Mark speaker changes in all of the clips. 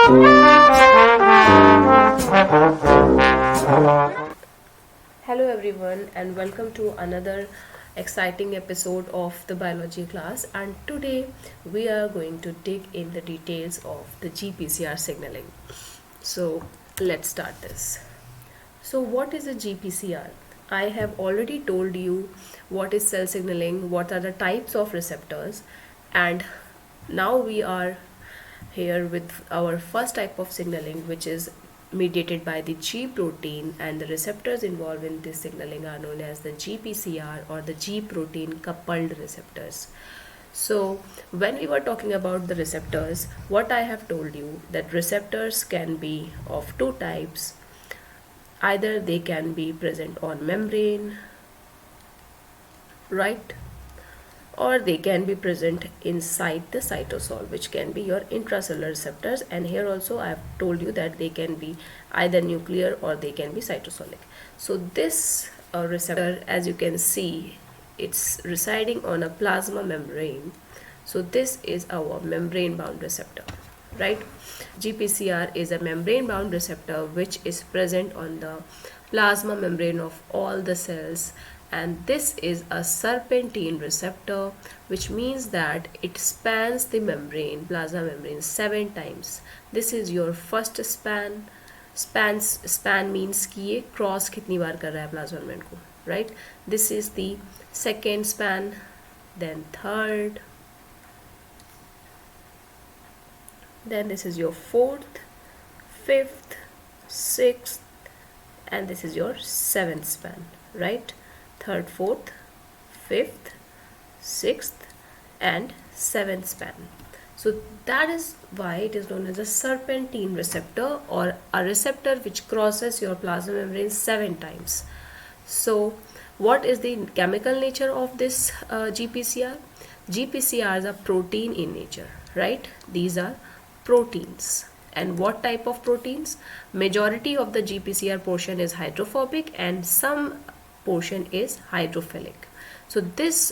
Speaker 1: Hello everyone and welcome to another exciting episode of the biology class, and today we are going to dig in the details of the GPCR signaling. So let's start this. So what is a GPCR? I have already told you what is cell signaling, what are the types of receptors, and now we are here with our first type of signaling, which is mediated by the G protein, and the receptors involved in this signaling are known as the GPCR or the G protein coupled receptors. So when we were talking about the receptors, what I have told you that receptors can be of two types. Either they can be present on membrane, right, or they can be present inside the cytosol, which can be your intracellular receptors. And here also I have told you that they can be either nuclear or they can be cytosolic. So this receptor, as you can see, it's residing on a plasma membrane. So this is our membrane bound receptor, right? GPCR is a membrane bound receptor which is present on the plasma membrane of all the cells, and this is a serpentine receptor, which means that it spans the membrane, plasma membrane, 7 times. This is your first span. Span means कि ये cross कितनी बार कर रहा है plasma membrane को, right? This is the second span, then third, then this is your fourth, fifth, sixth, and this is your seventh span, right? Third, fourth, fifth, sixth, and seventh span. So that is why it is known as a serpentine receptor, or a receptor which crosses your plasma membrane 7 times. So what is the chemical nature of this GPCR? GPCRs are protein in nature, right? These are proteins. And what type of proteins? Majority of the GPCR portion is hydrophobic and some portion is hydrophilic. So this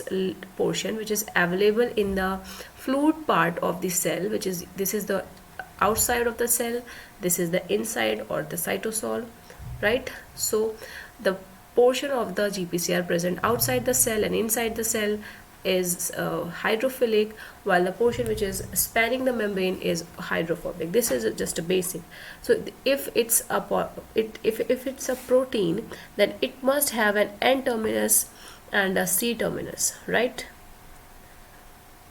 Speaker 1: portion, which is available in the fluid part of the cell, this is the outside of the cell, this is the inside or the cytosol, right? So the portion of the GPCR present outside the cell and inside the cell is hydrophilic, while the portion which is spanning the membrane is hydrophobic. This is just a basic. So if it's a protein, then it must have an N terminus and a C terminus, right?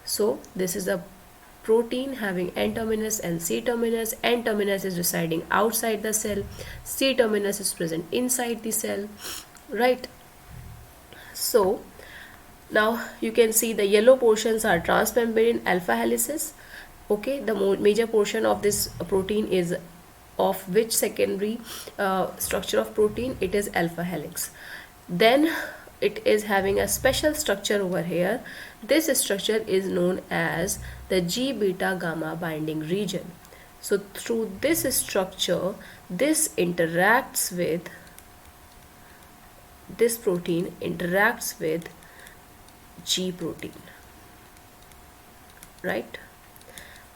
Speaker 1: So this is a protein having N terminus and C terminus. N terminus is residing outside the cell, C terminus is present inside the cell, right? So now you can see the yellow portions are transmembrane alpha helices. Okay, the major portion of this protein is of which secondary structure of protein? It is alpha helix. Then it is having a special structure over here. This structure is known as the G beta gamma binding region. So through this structure, this protein interacts with G protein, right?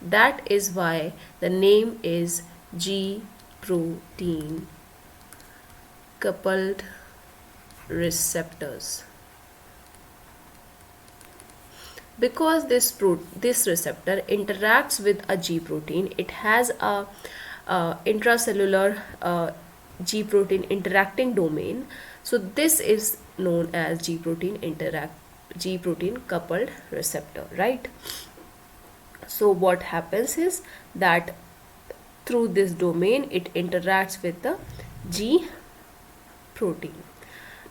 Speaker 1: That is why the name is G protein coupled receptors, because this receptor interacts with a G protein. It has a intracellular G protein interacting domain. So this is known as G protein coupled receptor, right? So what happens is that through this domain it interacts with the G protein.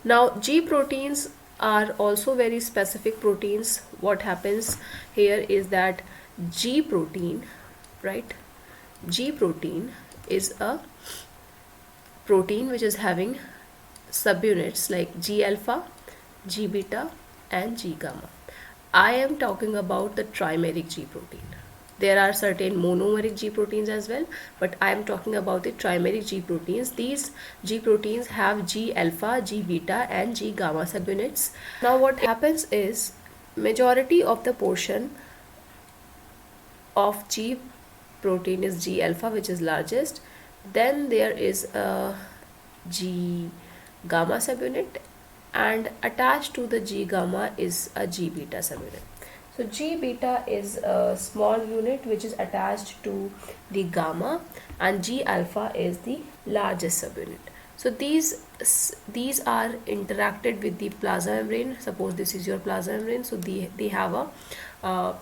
Speaker 1: Now G proteins are also very specific proteins. What happens here is that G protein, right? G protein is a protein which is having subunits like G alpha, G beta, and G gamma. I am talking about the trimeric G protein. There are certain monomeric G proteins as well, but I am talking about the trimeric G proteins. These G proteins have G alpha, G beta, and G gamma subunits. Now what happens is majority of the portion of G protein is G alpha, which is largest. Then there is a G gamma subunit, and attached to the G gamma is a G beta subunit. So G beta is a small unit which is attached to the gamma, and G alpha is the largest subunit. So these are interacted with the plasma membrane. Suppose this is your plasma membrane. So they have a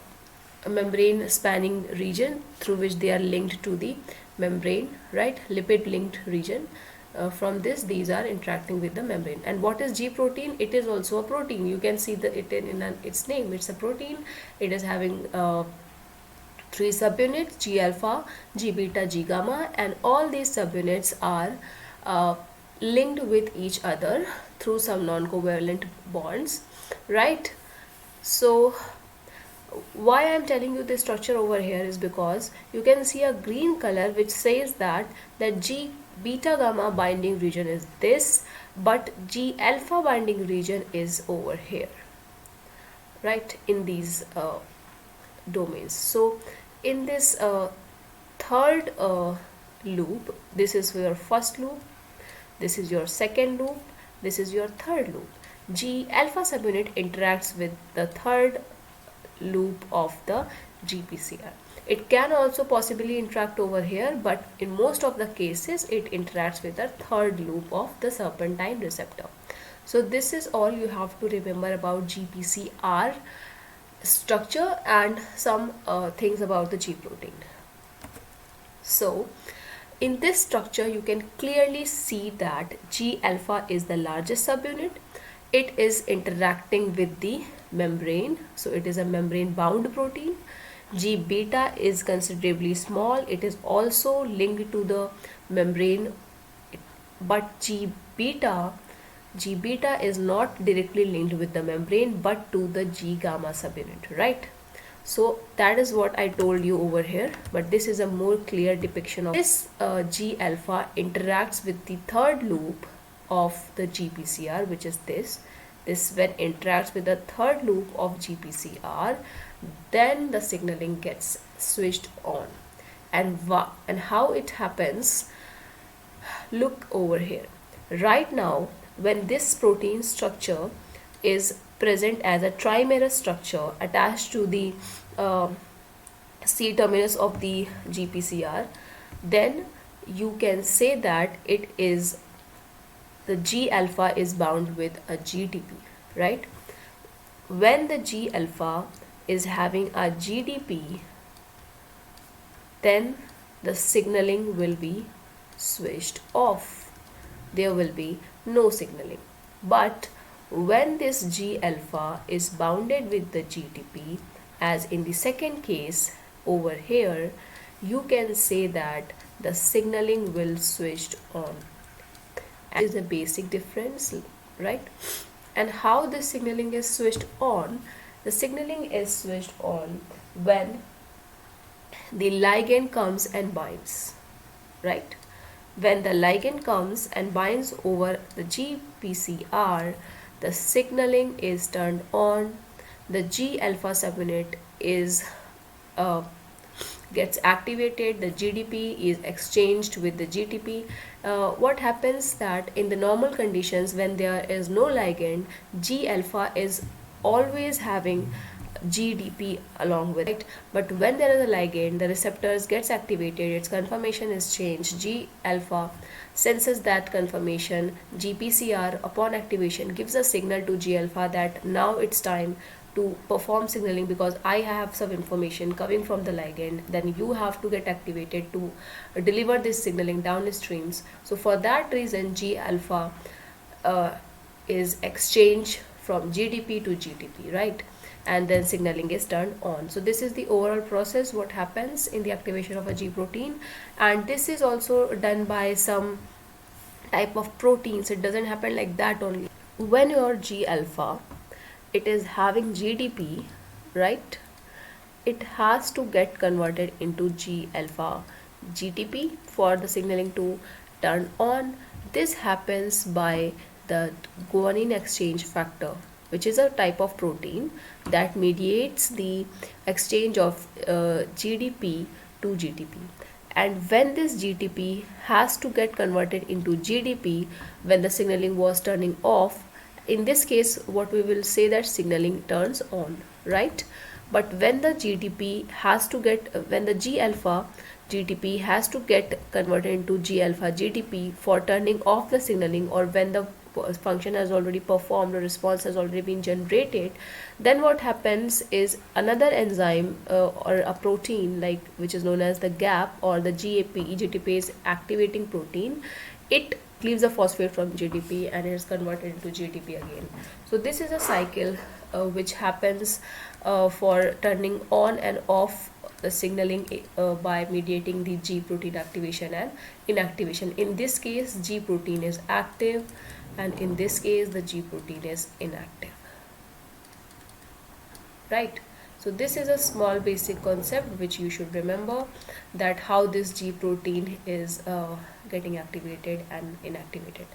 Speaker 1: membrane spanning region through which they are linked to the membrane, right? Lipid linked region. From this, these are interacting with the membrane. And what is G protein? It is also a protein. You can see it in its name. It's a protein. It is having 3 subunits: G alpha, G beta, G gamma, and all these subunits are linked with each other through some non-covalent bonds, right? So why I am telling you this structure over here is because you can see a green color which says that G beta gamma binding region is this, but G alpha binding region is over here, right, in these domains. So in this third loop, this is your first loop, this is your second loop, this is your third loop. G alpha subunit interacts with the third loop of the GPCR. It can also possibly interact over here, but in most of the cases it interacts with the third loop of the serpentine receptor. So this is all you have to remember about GPCR structure and some things about the G protein. So in this structure you can clearly see that G alpha is the largest subunit. It is interacting with the membrane, so it is a membrane bound protein. G beta is considerably small. It is also linked to the membrane, but G beta is not directly linked with the membrane but to the G gamma subunit, right? So that is what I told you over here, but this is a more clear depiction of this. G alpha interacts with the third loop of the GPCR, which is this when interacts with the third loop of GPCR, then the signaling gets switched on. And how it happens, look over here. Right now, when this protein structure is present as a trimer structure attached to the C terminus of the GPCR, then you can say that it is the G alpha is bound with a GDP, right? When the G alpha is having a GDP, then the signaling will be switched off. There will be no signaling. But when this G alpha is bounded with the GTP, as in the second case over here, you can say that the signaling will switched on. Is a basic difference, right? And how this signaling is switched on? The signaling is switched on when the ligand comes and binds, right? When the ligand comes and binds over the GPCR, the signaling is turned on. The G alpha subunit is gets activated, the GDP is exchanged with the GTP. What happens that in the normal conditions, when there is no ligand, G alpha is always having GDP along with it, but when there is a ligand, the receptors gets activated, its conformation is changed. G alpha senses that conformation. GPCR upon activation gives a signal to G alpha that now it's time to perform signaling, because I have some information coming from the ligand, then you have to get activated to deliver this signaling downstreams. So for that reason, G alpha is exchanged from GDP to GTP, right? And then signaling is turned on. So this is the overall process, what happens in the activation of a G protein. And this is also done by some type of proteins. It doesn't happen like that only. When your G alpha, it is having GDP, right? It has to get converted into G alpha GTP for the signaling to turn on. This happens by the guanine exchange factor, which is a type of protein that mediates the exchange of GDP to GTP. And when this GTP has to get converted into GDP when the signaling was turning off, in this case what we will say that signaling turns on, right? But when the GTP has to get, when the G alpha GTP has to get converted into G alpha GTP for turning off the signaling, or when the function has already performed, the response has already been generated, then what happens is another enzyme or a protein, like which is known as the GAP or the GTPase activating protein, it leaves the phosphate from GDP and is converted into GDP again. So this is a cycle which happens for turning on and off the signaling by mediating the G protein activation and inactivation. In this case, G protein is active, and in this case the G protein is inactive, right? So this is a small basic concept which you should remember, that how this G protein is getting activated and inactivated.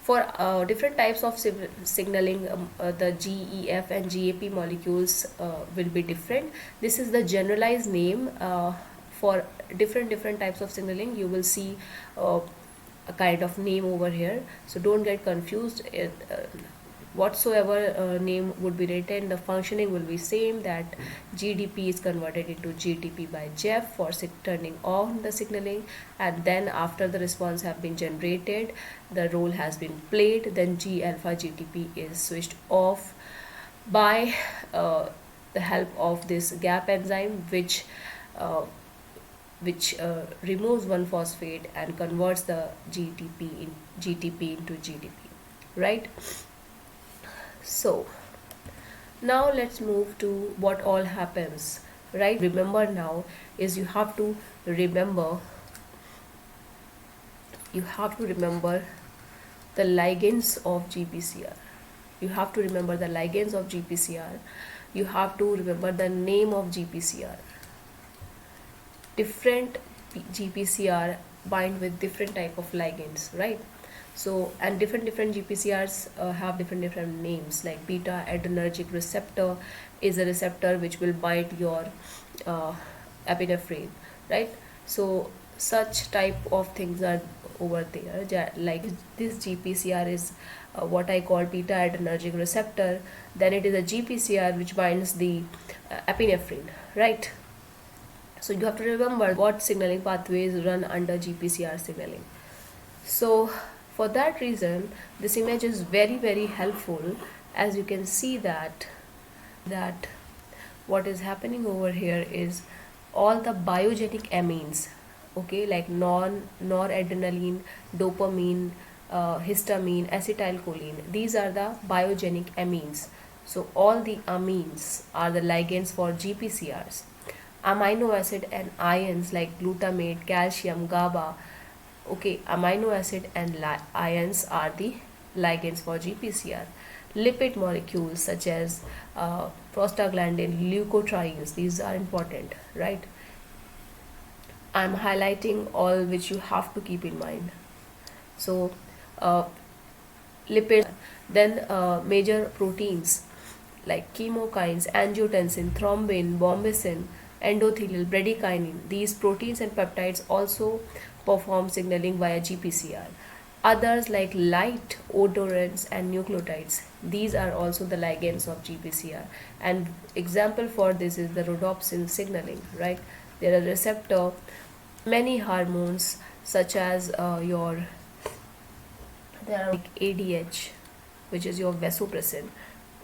Speaker 1: For different types of signaling, the GEF and GAP molecules will be different. This is the generalized name for different types of signaling. You will see a kind of name over here, so don't get confused. Whatsoever name would be written, the functioning will be same, that GDP is converted into GTP by Jeff for turning on the signaling, and then after the response have been generated, the role has been played, then G alpha GTP is switched off by the help of this GAP enzyme, which removes one phosphate and converts the GTP into GDP, right? So now let's move to what all happens, right? Remember now is you have to remember the ligands of GPCR. You have to remember the ligands of GPCR. You have to remember the name of GPCR. Different GPCR bind with different type of ligands, right? So, and different GPCRs have different names, like beta adrenergic receptor is a receptor which will bind your epinephrine, right? So such type of things are over there, like this GPCR is what I call beta adrenergic receptor, then it is a GPCR which binds the epinephrine, right? So you have to remember what signaling pathways run under GPCR signaling. So for that reason, this image is very helpful, as you can see that what is happening over here is all the biogenic amines, okay, like noradrenaline, dopamine, histamine, acetylcholine. These are the biogenic amines. So all the amines are the ligands for GPCRs. Amino acid and ions like glutamate, calcium, GABA, okay, amino acid and ions are the ligands for GPCR. Lipid molecules such as prostaglandin, leukotrienes, these are important, right? I'm highlighting all which you have to keep in mind. So lipids, then major proteins like chemokines, angiotensin, thrombin, bombesin, endothelial, bradykinin. These proteins and peptides also perform signaling via GPCR. Others like light, odorants and nucleotides, these are also the ligands of GPCR. And example for this is the rhodopsin signaling, right? There are receptor, many hormones such as there are like ADH, which is your vasopressin,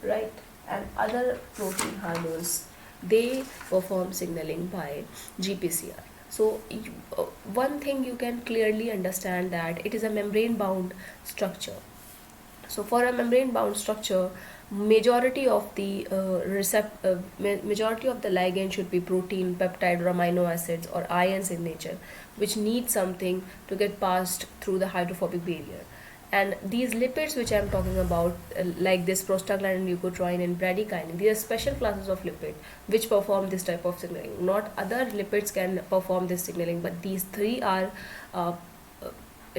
Speaker 1: right? And other protein hormones, they perform signaling by GPCR. So one thing you can clearly understand, that it is a membrane bound structure. So for a membrane bound structure, majority of the majority of the ligand should be protein, peptide or amino acids or ions in nature, which need something to get passed through the hydrophobic barrier. And these lipids which I am talking about, like this prostaglandin, leukotriene and bradykinin, these are special classes of lipid which perform this type of signaling. Not other lipids can perform this signaling, but these three are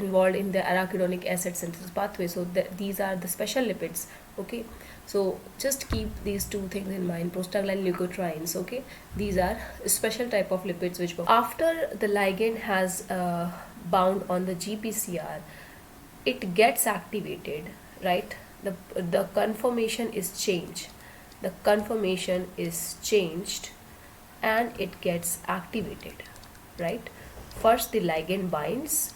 Speaker 1: involved in the arachidonic acid synthesis pathway. So these are the special lipids. Okay, so just keep these two things in mind, prostaglandin leukotrienes. Okay, these are special type of lipids which after the ligand has bound on the GPCR, it gets activated, right? The conformation is changed, the conformation is changed and it gets activated, right? First the ligand binds.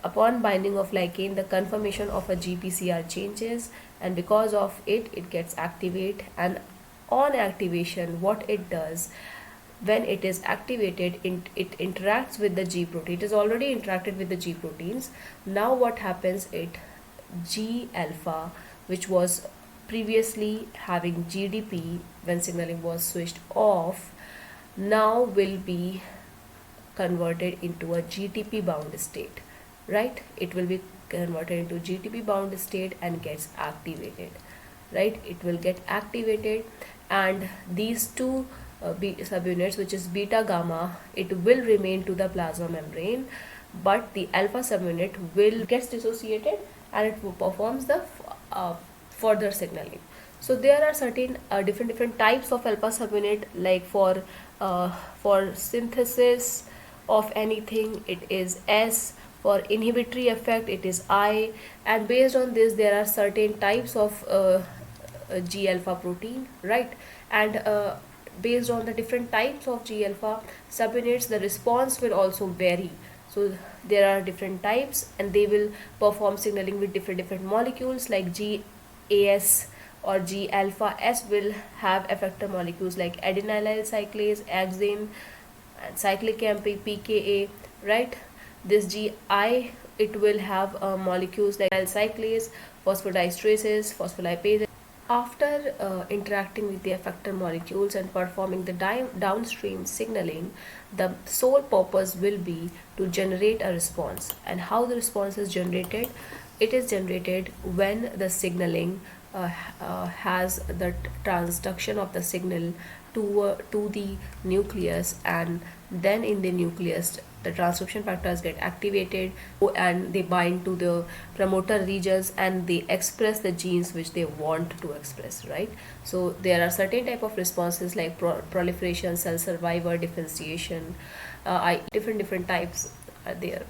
Speaker 1: Upon binding of ligand, the conformation of a GPCR changes, and because of it, it gets activated. And on activation, what it does, when it is activated, it interacts with the G protein. It is already interacted with the G proteins. Now what happens, it G alpha, which was previously having GDP when signaling was switched off, now will be converted into a GTP bound state, right? It will be converted into GTP bound state and gets activated, right? It will get activated, and these two subunits, which is beta gamma, it will remain to the plasma membrane, but the alpha subunit will gets dissociated and it performs the further signaling. So there are certain different types of alpha subunit, like for synthesis of anything it is S, for inhibitory effect it is I, and based on this there are certain types of G alpha protein, right? And based on the different types of G alpha subunits, the response will also vary. So there are different types and they will perform signaling with different molecules, like GAS or G alpha S will have effector molecules like adenylyl cyclase, axane, and cyclic AMP, pKa, right? This GI, it will have molecules like cyclase, phosphodiesterase, phospholipase. After interacting with the effector molecules and performing the downstream signaling, the sole purpose will be to generate a response. And how the response is generated? It is generated when the signaling has the transduction of the signal to the nucleus, and then in the nucleus the transcription factors get activated and they bind to the promoter regions and they express the genes which they want to express, right? So there are certain type of responses like proliferation, cell survivor, differentiation, different types are there.